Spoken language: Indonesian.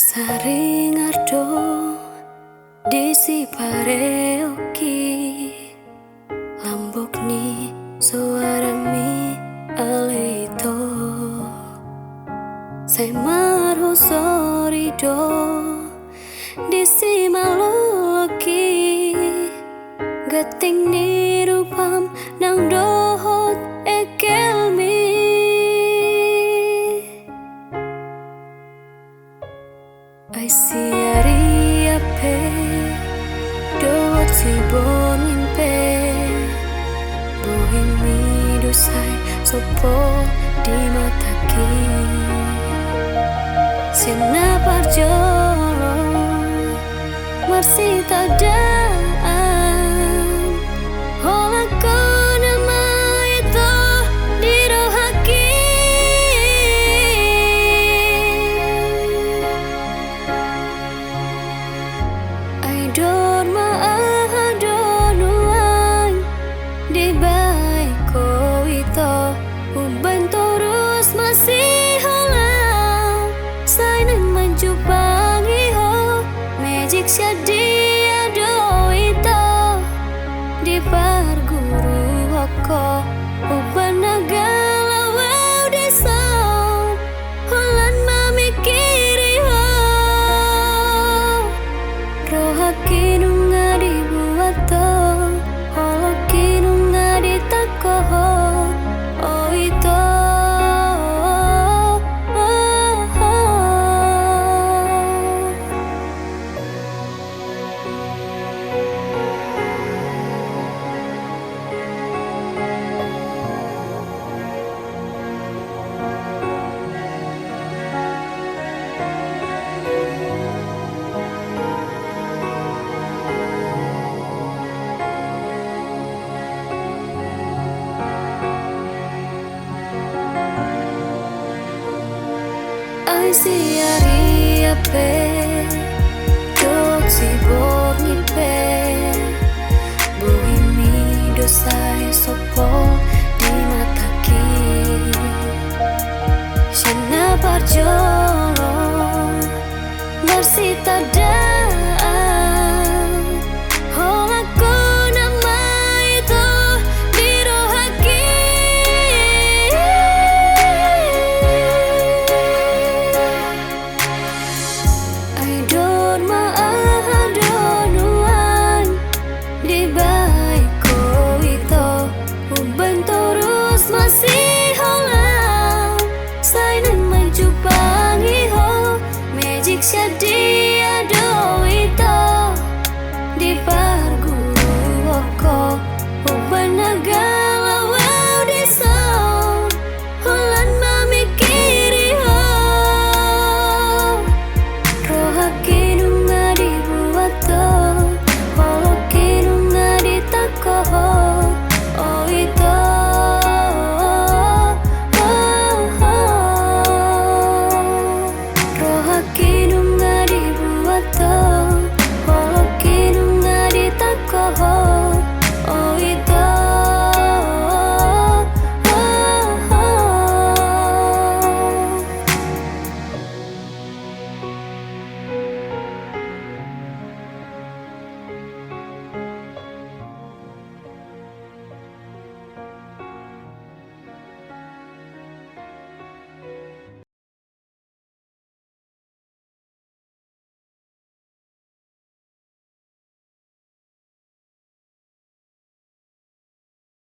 Saring ardo disi pareoki lambok ni suarami aleito sai marho sorido disi maloloki geting ni rupam nang dohot ekelmi I see ari ape dohot si bonin pe bohin mi dosai sopo di mataki sena parjolo marsi tadaan hola kona mai to dirohaki I don't maahdonuan di baik ko ito uban terus masih halang sai nang menjupangi ho magic dia do ito di parguru hoko uban nagalaw desa holan mamikiri ho rohaki nunga dibuato holoki nunga ditakoho oh ito I see ari ape dot si borni pe bohimi dosai sopo di mataki shena parjolo marsi tadaan hola kona mai to dirohaki I don't maahdonuan di baik ko ito uban terus masih halang sai nang menjupangi ho magic